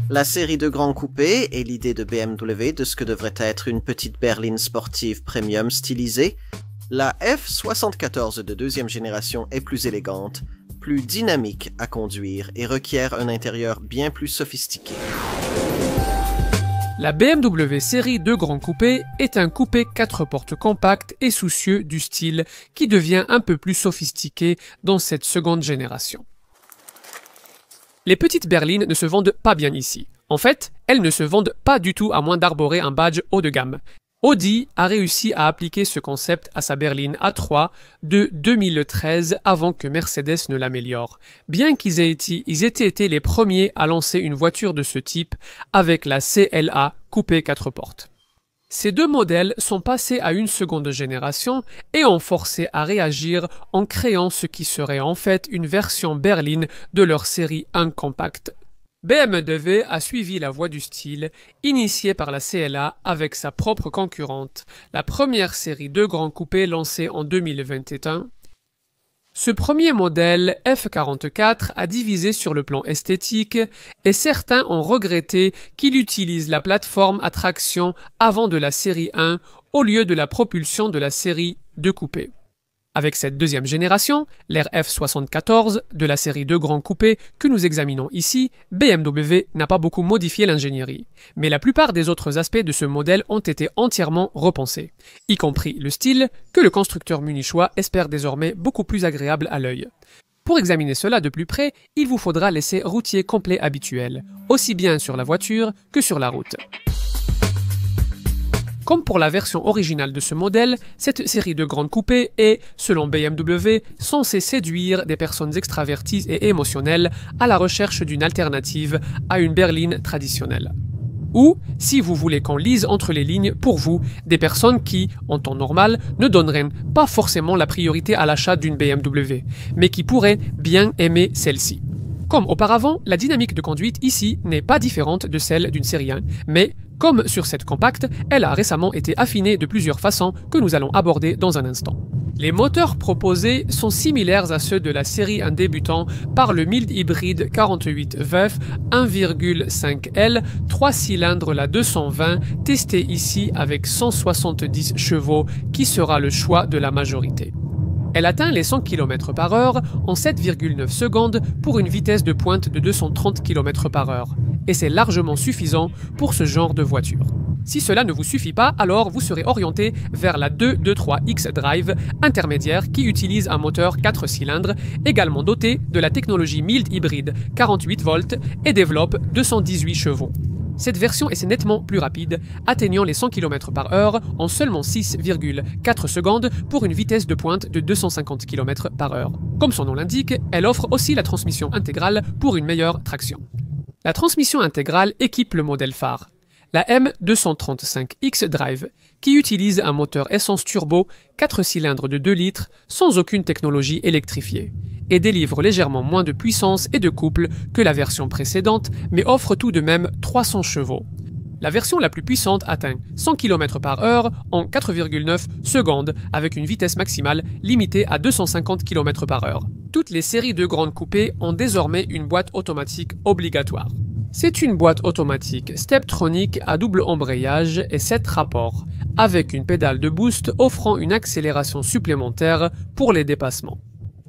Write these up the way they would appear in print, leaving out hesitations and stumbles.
La série de grands coupés est l'idée de BMW de ce que devrait être une petite berline sportive premium stylisée. La F74 de deuxième génération est plus élégante, plus dynamique à conduire et requiert un intérieur bien plus sophistiqué. La BMW série 2 Grand Coupé est un coupé 4 portes compact et soucieux du style qui devient un peu plus sophistiqué dans cette seconde génération. Les petites berlines ne se vendent pas bien ici. En fait, elles ne se vendent pas du tout à moins d'arborer un badge haut de gamme. Audi a réussi à appliquer ce concept à sa berline A3 de 2013 avant que Mercedes ne l'améliore. Bien qu'ils aient été les premiers à lancer une voiture de ce type avec la CLA coupé 4 portes. Ces deux modèles sont passés à une seconde génération et ont forcé à réagir en créant ce qui serait en fait une version berline de leur série 1 compact. BMW a suivi la voie du style, initiée par la CLA avec sa propre concurrente, la première série 2 grands coupés lancée en 2021. Ce premier modèle F44 a divisé sur le plan esthétique et certains ont regretté qu'il utilise la plateforme à traction avant de la série 1 au lieu de la propulsion de la série 2 coupés. Avec cette deuxième génération, l'ère F74 de la série 2 Grand Coupé que nous examinons ici, BMW n'a pas beaucoup modifié l'ingénierie. Mais la plupart des autres aspects de ce modèle ont été entièrement repensés, y compris le style que le constructeur munichois espère désormais beaucoup plus agréable à l'œil. Pour examiner cela de plus près, il vous faudra l'essai routier complet habituel, aussi bien sur la voiture que sur la route. Comme pour la version originale de ce modèle, cette série de grandes coupés est, selon BMW, censée séduire des personnes extraverties et émotionnelles à la recherche d'une alternative à une berline traditionnelle. Ou, si vous voulez qu'on lise entre les lignes, pour vous, des personnes qui, en temps normal, ne donneraient pas forcément la priorité à l'achat d'une BMW, mais qui pourraient bien aimer celle-ci. Comme auparavant, la dynamique de conduite ici n'est pas différente de celle d'une série 1, mais comme sur cette compacte, elle a récemment été affinée de plusieurs façons que nous allons aborder dans un instant. Les moteurs proposés sont similaires à ceux de la série 1 débutant par le mild hybride 48 veuf 1,5L 3 cylindres la 220 testé ici avec 170 chevaux qui sera le choix de la majorité. Elle atteint les 100 km/h en 7,9 secondes pour une vitesse de pointe de 230 km/h. Et c'est largement suffisant pour ce genre de voiture. Si cela ne vous suffit pas, alors vous serez orienté vers la 223X Drive intermédiaire qui utilise un moteur 4 cylindres, également doté de la technologie mild hybride 48 volts et développe 218 chevaux. Cette version est nettement plus rapide, atteignant les 100 km/h en seulement 6,4 secondes pour une vitesse de pointe de 250 km/h. Comme son nom l'indique, elle offre aussi la transmission intégrale pour une meilleure traction. La transmission intégrale équipe le modèle phare, la M235X Drive, qui utilise un moteur essence turbo 4 cylindres de 2 litres sans aucune technologie électrifiée, et délivre légèrement moins de puissance et de couple que la version précédente, mais offre tout de même 300 chevaux. La version la plus puissante atteint 100 km/h en 4,9 secondes avec une vitesse maximale limitée à 250 km/h. Toutes les séries de grandes coupées ont désormais une boîte automatique obligatoire. C'est une boîte automatique Steptronic à double embrayage et 7 rapports, avec une pédale de boost offrant une accélération supplémentaire pour les dépassements.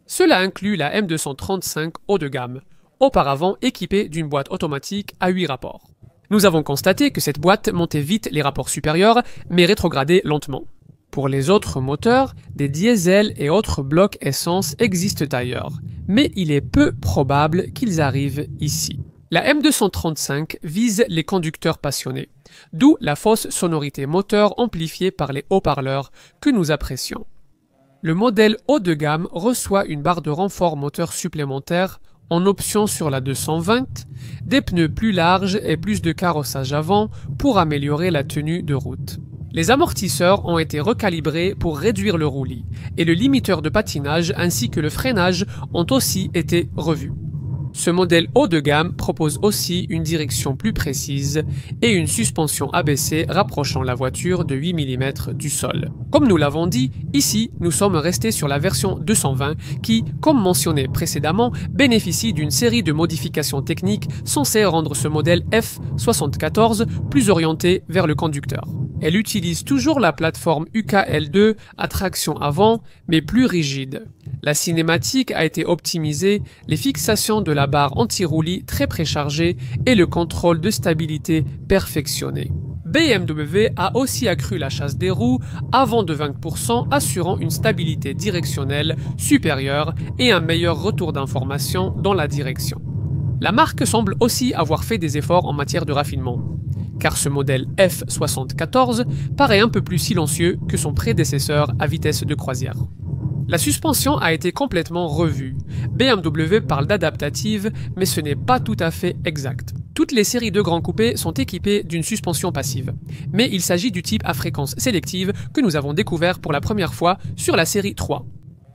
Cela inclut la M235 haut de gamme, auparavant équipée d'une boîte automatique à 8 rapports. Nous avons constaté que cette boîte montait vite les rapports supérieurs, mais rétrogradait lentement. Pour les autres moteurs, des diesels et autres blocs essence existent ailleurs, mais il est peu probable qu'ils arrivent ici. La M235 vise les conducteurs passionnés, d'où la fausse sonorité moteur amplifiée par les haut-parleurs que nous apprécions. Le modèle haut de gamme reçoit une barre de renfort moteur supplémentaire en option sur la 220, des pneus plus larges et plus de carrossage avant pour améliorer la tenue de route. Les amortisseurs ont été recalibrés pour réduire le roulis et le limiteur de patinage ainsi que le freinage ont aussi été revus. Ce modèle haut de gamme propose aussi une direction plus précise et une suspension abaissée rapprochant la voiture de 8 mm du sol. Comme nous l'avons dit, ici nous sommes restés sur la version 220 qui, comme mentionné précédemment, bénéficie d'une série de modifications techniques censées rendre ce modèle F74 plus orienté vers le conducteur. Elle utilise toujours la plateforme UKL2 à traction avant, mais plus rigide. La cinématique a été optimisée, les fixations de la barre anti-roulis très préchargées et le contrôle de stabilité perfectionné. BMW a aussi accru la chasse des roues avant de 20%, assurant une stabilité directionnelle supérieure et un meilleur retour d'information dans la direction. La marque semble aussi avoir fait des efforts en matière de raffinement, car ce modèle F74 paraît un peu plus silencieux que son prédécesseur à vitesse de croisière. La suspension a été complètement revue. BMW parle d'adaptative, mais ce n'est pas tout à fait exact. Toutes les séries de grands coupés sont équipées d'une suspension passive, mais il s'agit du type à fréquence sélective que nous avons découvert pour la première fois sur la série 3.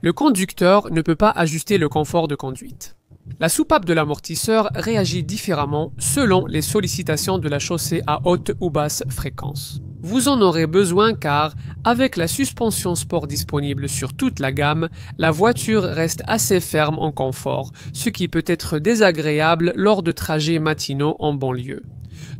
Le conducteur ne peut pas ajuster le confort de conduite. La soupape de l'amortisseur réagit différemment selon les sollicitations de la chaussée à haute ou basse fréquence. Vous en aurez besoin car, avec la suspension sport disponible sur toute la gamme, la voiture reste assez ferme en confort, ce qui peut être désagréable lors de trajets matinaux en banlieue.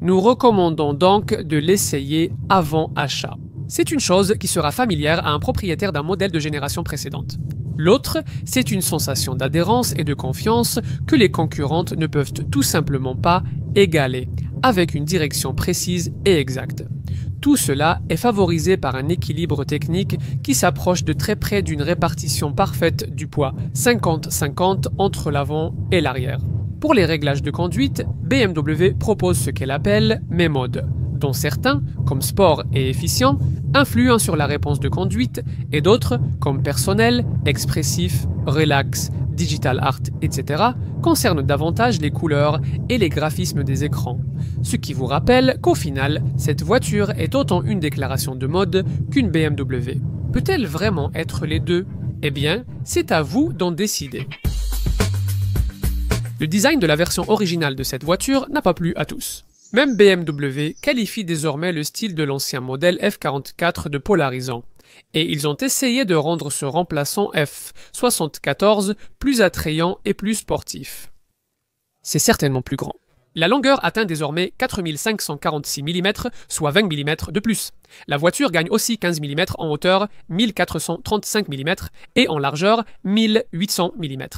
Nous recommandons donc de l'essayer avant achat. C'est une chose qui sera familière à un propriétaire d'un modèle de génération précédente. L'autre, c'est une sensation d'adhérence et de confiance que les concurrentes ne peuvent tout simplement pas égaler, avec une direction précise et exacte. Tout cela est favorisé par un équilibre technique qui s'approche de très près d'une répartition parfaite du poids 50-50 entre l'avant et l'arrière. Pour les réglages de conduite, BMW propose ce qu'elle appelle mes modes, dont certains, comme sport et efficient, influent sur la réponse de conduite et d'autres, comme personnel, expressif, relax, digital art, etc., concernent davantage les couleurs et les graphismes des écrans. Ce qui vous rappelle qu'au final, cette voiture est autant une déclaration de mode qu'une BMW. Peut-elle vraiment être les deux? Eh bien, c'est à vous d'en décider. Le design de la version originale de cette voiture n'a pas plu à tous. Même BMW qualifie désormais le style de l'ancien modèle F44 de polarisant, et ils ont essayé de rendre ce remplaçant F74 plus attrayant et plus sportif. C'est certainement plus grand. La longueur atteint désormais 4546 mm, soit 20 mm de plus. La voiture gagne aussi 15 mm en hauteur, 1435 mm, et en largeur, 1800 mm.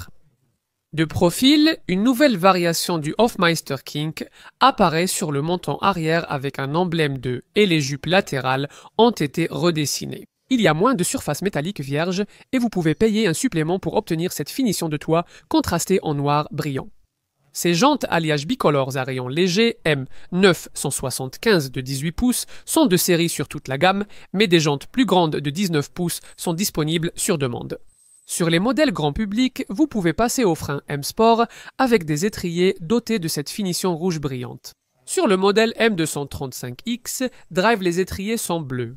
De profil, une nouvelle variation du Hofmeister Kink apparaît sur le montant arrière avec un emblème de et les jupes latérales ont été redessinées. Il y a moins de surface métallique vierge et vous pouvez payer un supplément pour obtenir cette finition de toit contrastée en noir brillant. Ces jantes alliage bicolores à rayon léger M975 de 18 pouces sont de série sur toute la gamme, mais des jantes plus grandes de 19 pouces sont disponibles sur demande. Sur les modèles grand public, vous pouvez passer au frein M-Sport avec des étriers dotés de cette finition rouge brillante. Sur le modèle M235X, Drive les étriers sont bleus.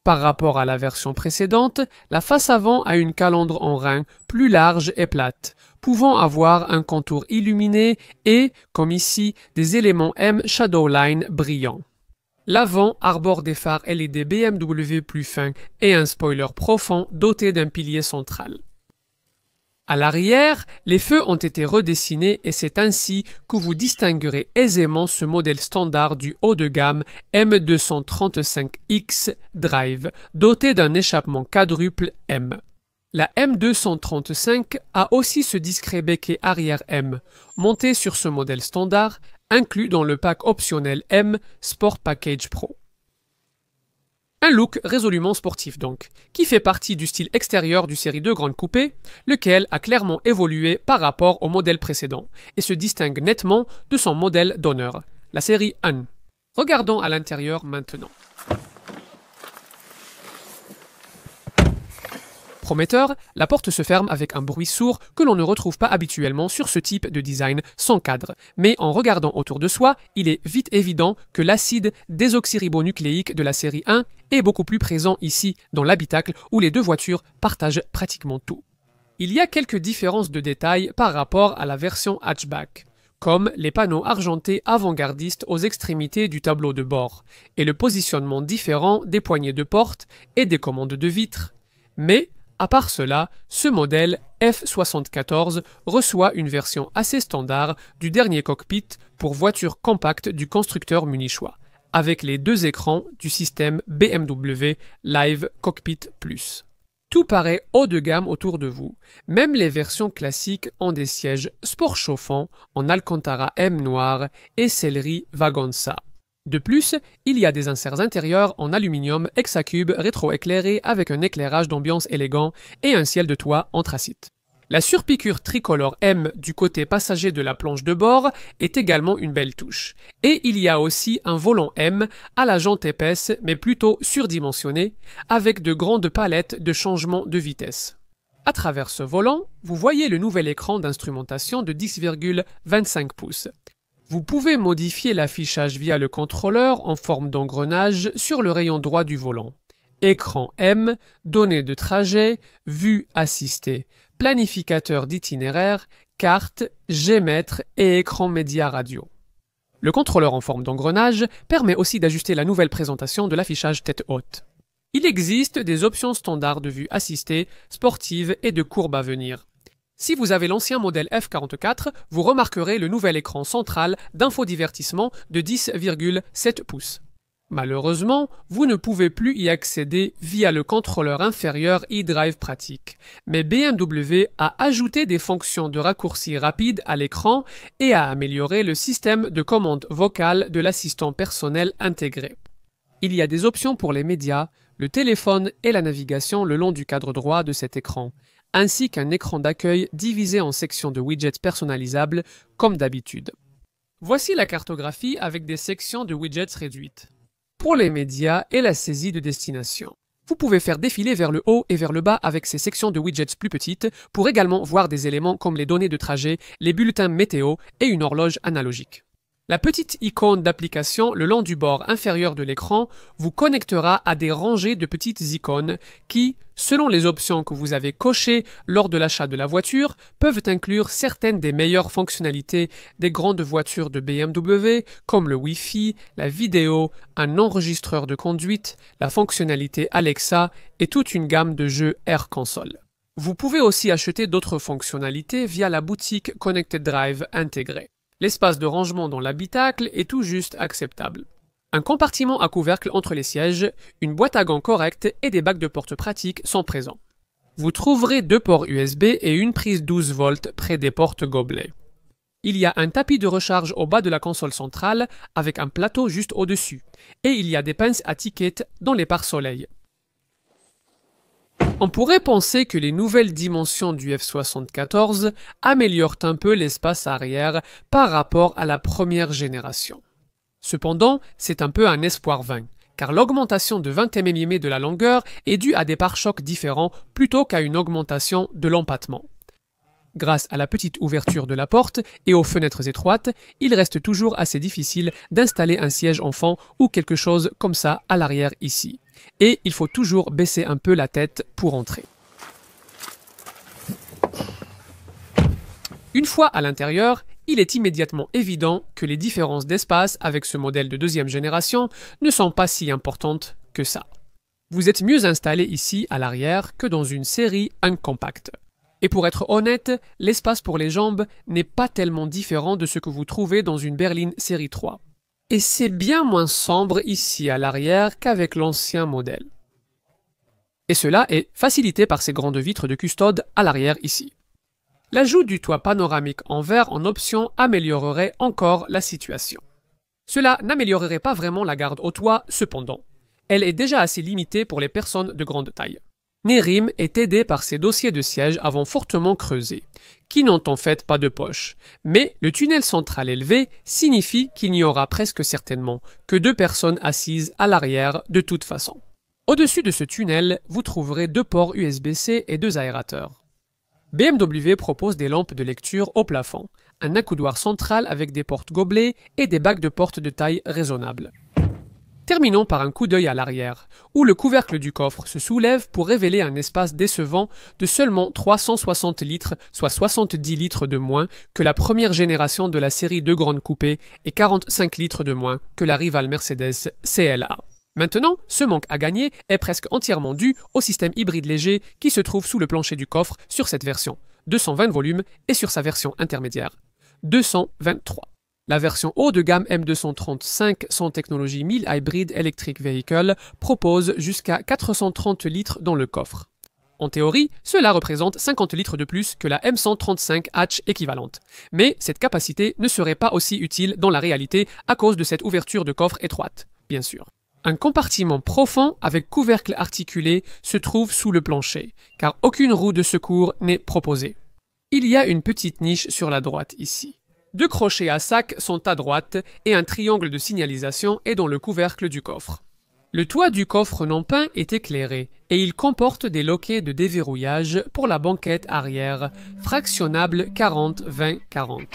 Par rapport à la version précédente, la face avant a une calandre en rein plus large et plate, pouvant avoir un contour illuminé et, comme ici, des éléments M Shadowline brillants. L'avant arbore des phares LED BMW plus fins et un spoiler profond doté d'un pilier central. À l'arrière, les feux ont été redessinés et c'est ainsi que vous distinguerez aisément ce modèle standard du haut de gamme M235X Drive, doté d'un échappement quadruple M. La M235 a aussi ce discret becquet arrière M, monté sur ce modèle standard, inclus dans le pack optionnel M Sport Package Pro. Un look résolument sportif donc, qui fait partie du style extérieur du série 2 Grande Coupé, lequel a clairement évolué par rapport au modèle précédent, et se distingue nettement de son modèle d'honneur, la série 1. Regardons à l'intérieur maintenant. Prometteur, la porte se ferme avec un bruit sourd que l'on ne retrouve pas habituellement sur ce type de design sans cadre. Mais en regardant autour de soi, il est vite évident que l'acide désoxyribonucléique de la série 1 est beaucoup plus présent ici dans l'habitacle où les deux voitures partagent pratiquement tout. Il y a quelques différences de détail par rapport à la version hatchback, comme les panneaux argentés avant-gardistes aux extrémités du tableau de bord, et le positionnement différent des poignées de porte et des commandes de vitres. Mais, à part cela, ce modèle F74 reçoit une version assez standard du dernier cockpit pour voiture compacte du constructeur munichois, avec les deux écrans du système BMW Live Cockpit Plus. Tout paraît haut de gamme autour de vous. Même les versions classiques ont des sièges sport chauffants en Alcantara M noir et sellerie Vagonsa. De plus, il y a des inserts intérieurs en aluminium hexacube rétroéclairé avec un éclairage d'ambiance élégant et un ciel de toit anthracite. La surpiqûre tricolore M du côté passager de la planche de bord est également une belle touche. Et il y a aussi un volant M à la jante épaisse mais plutôt surdimensionné avec de grandes palettes de changement de vitesse. À travers ce volant, vous voyez le nouvel écran d'instrumentation de 10,25 pouces. Vous pouvez modifier l'affichage via le contrôleur en forme d'engrenage sur le rayon droit du volant. Écran M, données de trajet, vue assistée, planificateur d'itinéraire, carte, G-mètre et écran média radio. Le contrôleur en forme d'engrenage permet aussi d'ajuster la nouvelle présentation de l'affichage tête haute. Il existe des options standards de vue assistée, sportive et de courbe à venir. Si vous avez l'ancien modèle F44, vous remarquerez le nouvel écran central d'infodivertissement de 10,7 pouces. Malheureusement, vous ne pouvez plus y accéder via le contrôleur inférieur eDrive pratique, mais BMW a ajouté des fonctions de raccourci rapide à l'écran et a amélioré le système de commande vocale de l'assistant personnel intégré. Il y a des options pour les médias, le téléphone et la navigation le long du cadre droit de cet écran, ainsi qu'un écran d'accueil divisé en sections de widgets personnalisables, comme d'habitude. Voici la cartographie avec des sections de widgets réduites. Pour les médias et la saisie de destination. Vous pouvez faire défiler vers le haut et vers le bas avec ces sections de widgets plus petites pour également voir des éléments comme les données de trajet, les bulletins météo et une horloge analogique. La petite icône d'application le long du bord inférieur de l'écran vous connectera à des rangées de petites icônes qui, selon les options que vous avez cochées lors de l'achat de la voiture, peuvent inclure certaines des meilleures fonctionnalités des grandes voitures de BMW, comme le Wi-Fi, la vidéo, un enregistreur de conduite, la fonctionnalité Alexa et toute une gamme de jeux Air Console. Vous pouvez aussi acheter d'autres fonctionnalités via la boutique Connected Drive intégrée. L'espace de rangement dans l'habitacle est tout juste acceptable. Un compartiment à couvercle entre les sièges, une boîte à gants correcte et des bacs de porte pratiques sont présents. Vous trouverez 2 ports USB et une prise 12 volts près des portes gobelets. Il y a un tapis de recharge au bas de la console centrale avec un plateau juste au-dessus. Et il y a des pinces à tickets dans les pare-soleil. On pourrait penser que les nouvelles dimensions du F74 améliorent un peu l'espace arrière par rapport à la première génération. Cependant, c'est un peu un espoir vain, car l'augmentation de 20 mm de la longueur est due à des pare-chocs différents plutôt qu'à une augmentation de l'empattement. Grâce à la petite ouverture de la porte et aux fenêtres étroites, il reste toujours assez difficile d'installer un siège enfant ou quelque chose comme ça à l'arrière ici. Et il faut toujours baisser un peu la tête pour entrer. Une fois à l'intérieur, il est immédiatement évident que les différences d'espace avec ce modèle de deuxième génération ne sont pas si importantes que ça. Vous êtes mieux installé ici à l'arrière que dans une série 1 compacte. Et pour être honnête, l'espace pour les jambes n'est pas tellement différent de ce que vous trouvez dans une berline série 3. Et c'est bien moins sombre ici à l'arrière qu'avec l'ancien modèle. Et cela est facilité par ces grandes vitres de custode à l'arrière ici. L'ajout du toit panoramique en verre en option améliorerait encore la situation. Cela n'améliorerait pas vraiment la garde au toit, cependant. Elle est déjà assez limitée pour les personnes de grande taille. Nerim est aidé par ses dossiers de siège avant fortement creusés, qui n'ont en fait pas de poche, mais le tunnel central élevé signifie qu'il n'y aura presque certainement que 2 personnes assises à l'arrière de toute façon. Au-dessus de ce tunnel, vous trouverez 2 ports USB-C et 2 aérateurs. BMW propose des lampes de lecture au plafond, un accoudoir central avec des portes gobelets et des bacs de porte de taille raisonnable. Terminons par un coup d'œil à l'arrière, où le couvercle du coffre se soulève pour révéler un espace décevant de seulement 360 litres, soit 70 litres de moins que la première génération de la série de grandes coupées et 45 litres de moins que la rivale Mercedes CLA. Maintenant, ce manque à gagner est presque entièrement dû au système hybride léger qui se trouve sous le plancher du coffre sur cette version, 220 volumes, et sur sa version intermédiaire, 223. La version haut de gamme M235 sans technologie 1000 Hybrid Electric Vehicle propose jusqu'à 430 litres dans le coffre. En théorie, cela représente 50 litres de plus que la M135 hatch équivalente. Mais cette capacité ne serait pas aussi utile dans la réalité à cause de cette ouverture de coffre étroite, bien sûr. Un compartiment profond avec couvercle articulé se trouve sous le plancher, car aucune roue de secours n'est proposée. Il y a une petite niche sur la droite ici. Deux crochets à sac sont à droite et un triangle de signalisation est dans le couvercle du coffre. Le toit du coffre non peint est éclairé et il comporte des loquets de déverrouillage pour la banquette arrière, fractionnable 40-20-40.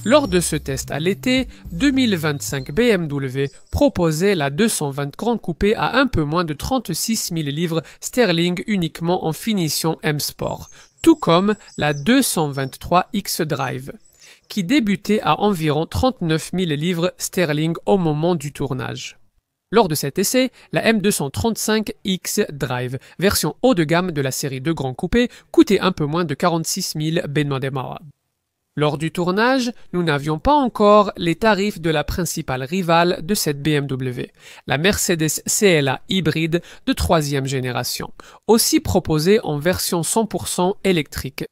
Lors de ce test à l'été, 2025 BMW proposait la 220 Grand Coupé à un peu moins de 36 000 livres sterling uniquement en finition M Sport, tout comme la 223 X-Drive, qui débutait à environ 39 000 livres sterling au moment du tournage. Lors de cet essai, la M235 X-Drive, version haut de gamme de la série de Grand Coupé, coûtait un peu moins de 46 000 benmademara. Lors du tournage, nous n'avions pas encore les tarifs de la principale rivale de cette BMW, la Mercedes CLA hybride de 3e génération, aussi proposée en version 100% électrique.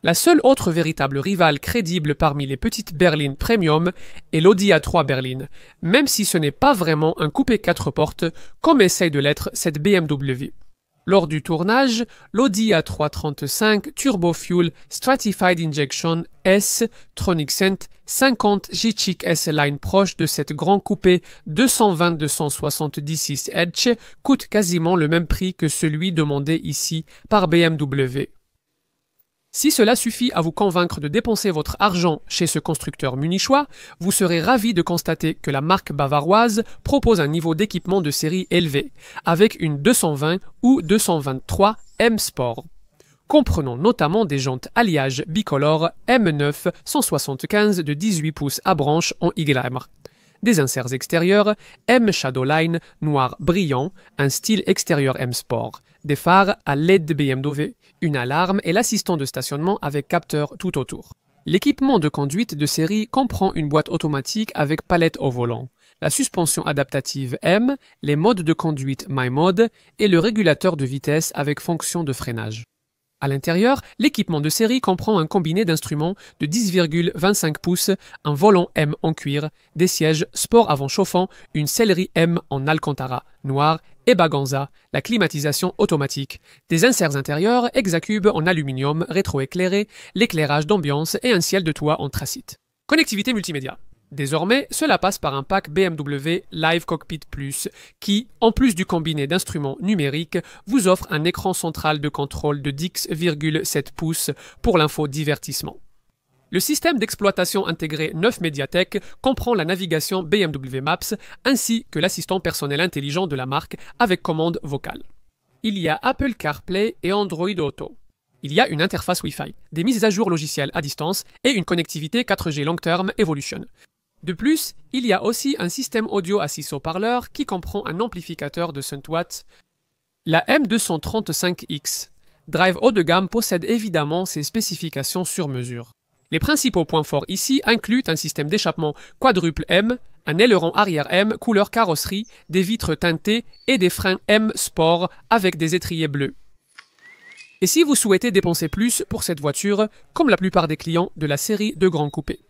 La seule autre véritable rivale crédible parmi les petites berlines premium est l'Audi A3 berline, même si ce n'est pas vraiment un coupé 4 portes comme essaye de l'être cette BMW. Lors du tournage, l'Audi A335 Turbo Fuel Stratified Injection S Tronic 50 G-Chic S-Line proche de cette grand coupé 220-276 Edge coûte quasiment le même prix que celui demandé ici par BMW. Si cela suffit à vous convaincre de dépenser votre argent chez ce constructeur munichois, vous serez ravi de constater que la marque bavaroise propose un niveau d'équipement de série élevé, avec une 220 ou 223 M Sport. Comprenons notamment des jantes alliage bicolore M9 175 de 18 pouces à branches en Y. Des inserts extérieurs M Shadowline noir brillant, un style extérieur M Sport, des phares à LED BMW, une alarme et l'assistant de stationnement avec capteur tout autour. L'équipement de conduite de série comprend une boîte automatique avec palette au volant, la suspension adaptative M, les modes de conduite My Mode et le régulateur de vitesse avec fonction de freinage. À l'intérieur, l'équipement de série comprend un combiné d'instruments de 10,25 pouces, un volant M en cuir, des sièges sport avant chauffant, une sellerie M en Alcantara noir et Baganza, la climatisation automatique, des inserts intérieurs Hexacube en aluminium rétroéclairé, l'éclairage d'ambiance et un ciel de toit en tracite. Connectivité multimédia. Désormais, cela passe par un pack BMW Live Cockpit Plus qui, en plus du combiné d'instruments numériques, vous offre un écran central de contrôle de 10,7 pouces pour l'infodivertissement. Le système d'exploitation intégré 9 Mediatek comprend la navigation BMW Maps ainsi que l'assistant personnel intelligent de la marque avec commande vocale. Il y a Apple CarPlay et Android Auto. Il y a une interface Wi-Fi, des mises à jour logicielles à distance et une connectivité 4G Long Term Evolution. De plus, il y a aussi un système audio à 6 haut-parleurs qui comprend un amplificateur de 100 watts. La M235X Drive haut de gamme possède évidemment ses spécifications sur mesure. Les principaux points forts ici incluent un système d'échappement quadruple M, un aileron arrière M couleur carrosserie, des vitres teintées et des freins M Sport avec des étriers bleus. Et si vous souhaitez dépenser plus pour cette voiture, comme la plupart des clients de la série de grands coupés,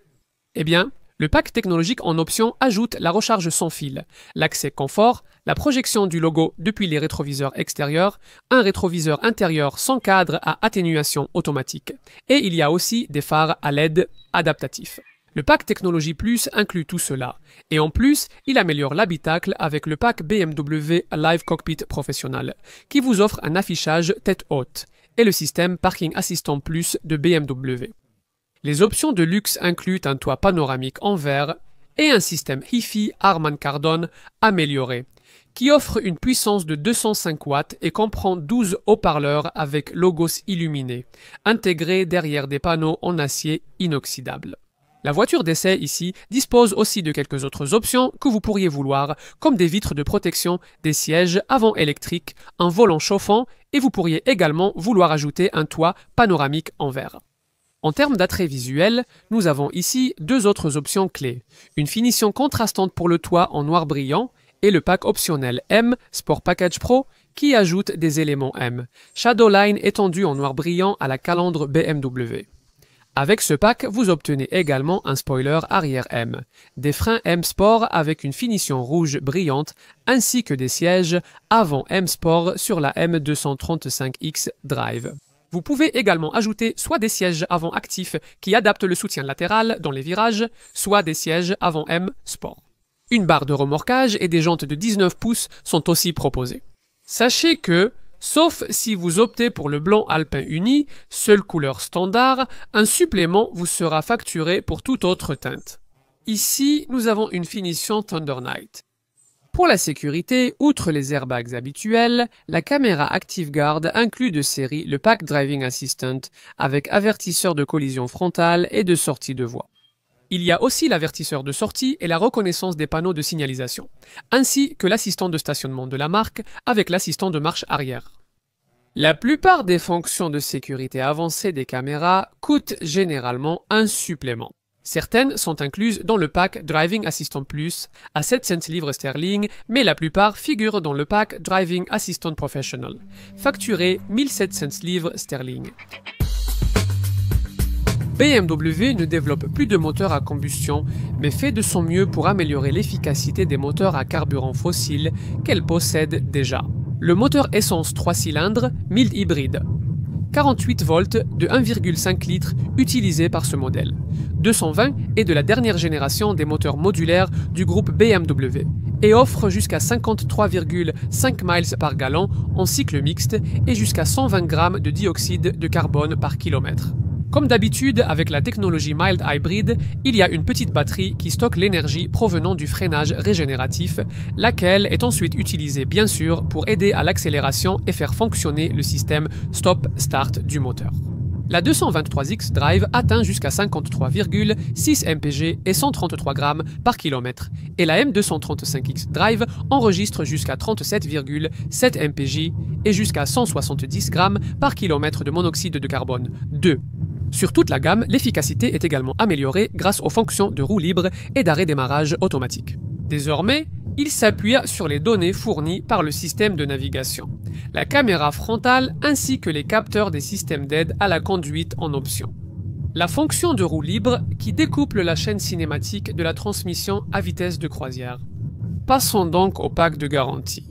eh bien, le pack technologique en option ajoute la recharge sans fil, l'accès confort, la projection du logo depuis les rétroviseurs extérieurs, un rétroviseur intérieur sans cadre à atténuation automatique, et il y a aussi des phares à LED adaptatifs. Le pack Technologie Plus inclut tout cela, et en plus, il améliore l'habitacle avec le pack BMW Live Cockpit Professionnel, qui vous offre un affichage tête haute, et le système Parking Assistant Plus de BMW. Les options de luxe incluent un toit panoramique en verre et un système Hi-Fi Harman Kardon amélioré, qui offre une puissance de 205 watts et comprend 12 haut-parleurs avec logos illuminés, intégrés derrière des panneaux en acier inoxydable. La voiture d'essai ici dispose aussi de quelques autres options que vous pourriez vouloir, comme des vitres de protection, des sièges avant électriques, un volant chauffant et vous pourriez également vouloir ajouter un toit panoramique en verre. En termes d'attrait visuel, nous avons ici deux autres options clés. Une finition contrastante pour le toit en noir brillant et le pack optionnel M Sport Package Pro qui ajoute des éléments M, Shadowline étendu en noir brillant à la calandre BMW. Avec ce pack, vous obtenez également un spoiler arrière M, des freins M Sport avec une finition rouge brillante, ainsi que des sièges avant M Sport sur la M235X Drive. Vous pouvez également ajouter soit des sièges avant actifs qui adaptent le soutien latéral dans les virages, soit des sièges avant M Sport. Une barre de remorquage et des jantes de 19 pouces sont aussi proposées. Sachez que, sauf si vous optez pour le blanc alpin uni, seule couleur standard, un supplément vous sera facturé pour toute autre teinte. Ici, nous avons une finition Thunder Night. Pour la sécurité, outre les airbags habituels, la caméra ActiveGuard inclut de série le Pack Driving Assistant avec avertisseur de collision frontale et de sortie de voie. Il y a aussi l'avertisseur de sortie et la reconnaissance des panneaux de signalisation, ainsi que l'assistant de stationnement de la marque avec l'assistant de marche arrière. La plupart des fonctions de sécurité avancées des caméras coûtent généralement un supplément. Certaines sont incluses dans le pack Driving Assistant Plus à 7 cents livres sterling, mais la plupart figurent dans le pack Driving Assistant Professional, facturé 1700 livres sterling. BMW ne développe plus de moteurs à combustion, mais fait de son mieux pour améliorer l'efficacité des moteurs à carburant fossile qu'elle possède déjà. Le moteur essence 3 cylindres, mild hybride. 48 volts de 1,5 litres utilisé par ce modèle. 220 est de la dernière génération des moteurs modulaires du groupe BMW et offre jusqu'à 53,5 miles par gallon en cycle mixte et jusqu'à 120 grammes de dioxyde de carbone par kilomètre. Comme d'habitude avec la technologie Mild Hybrid, il y a une petite batterie qui stocke l'énergie provenant du freinage régénératif, laquelle est ensuite utilisée bien sûr pour aider à l'accélération et faire fonctionner le système Stop-Start du moteur. La 223X Drive atteint jusqu'à 53,6 mpg et 133 grammes par kilomètre, et la M235X Drive enregistre jusqu'à 37,7 mpg et jusqu'à 170 grammes par kilomètre de monoxyde de carbone 2. Sur toute la gamme, l'efficacité est également améliorée grâce aux fonctions de roue libre et d'arrêt démarrage automatique. Désormais, il s'appuie sur les données fournies par le système de navigation, la caméra frontale ainsi que les capteurs des systèmes d'aide à la conduite en option. La fonction de roue libre qui découple la chaîne cinématique de la transmission à vitesse de croisière. Passons donc au pack de garantie.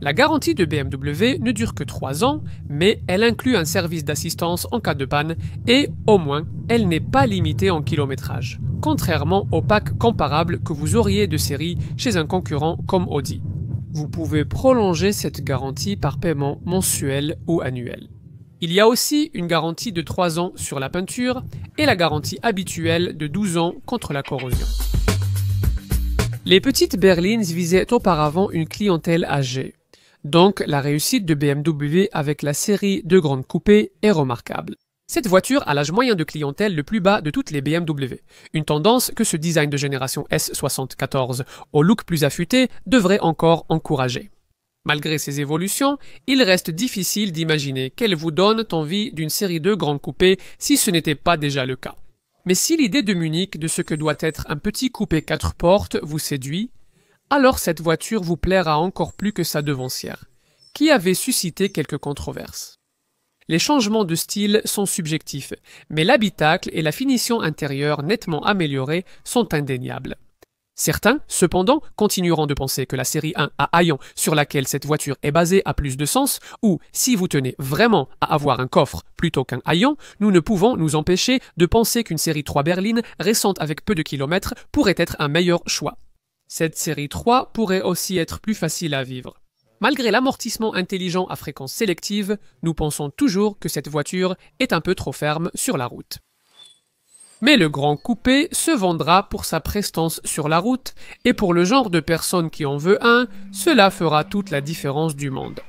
La garantie de BMW ne dure que 3 ans, mais elle inclut un service d'assistance en cas de panne et, au moins, elle n'est pas limitée en kilométrage, contrairement au pack comparable que vous auriez de série chez un concurrent comme Audi. Vous pouvez prolonger cette garantie par paiement mensuel ou annuel. Il y a aussi une garantie de 3 ans sur la peinture et la garantie habituelle de 12 ans contre la corrosion. Les petites berlines visaient auparavant une clientèle âgée. Donc, la réussite de BMW avec la série de grandes coupés est remarquable. Cette voiture a l'âge moyen de clientèle le plus bas de toutes les BMW, une tendance que ce design de génération S74 au look plus affûté devrait encore encourager. Malgré ces évolutions, il reste difficile d'imaginer qu'elles vous donnent envie d'une série de grandes coupés si ce n'était pas déjà le cas. Mais si l'idée de Munich de ce que doit être un petit coupé 4 portes vous séduit, alors cette voiture vous plaira encore plus que sa devancière, qui avait suscité quelques controverses. Les changements de style sont subjectifs, mais l'habitacle et la finition intérieure nettement améliorée sont indéniables. Certains, cependant, continueront de penser que la série 1 à haillons sur laquelle cette voiture est basée a plus de sens, ou, si vous tenez vraiment à avoir un coffre plutôt qu'un haillon, nous ne pouvons nous empêcher de penser qu'une série 3 berline récente avec peu de kilomètres pourrait être un meilleur choix. Cette série 3 pourrait aussi être plus facile à vivre. Malgré l'amortissement intelligent à fréquence sélective, nous pensons toujours que cette voiture est un peu trop ferme sur la route. Mais le grand coupé se vendra pour sa prestance sur la route, et pour le genre de personne qui en veut un, cela fera toute la différence du monde.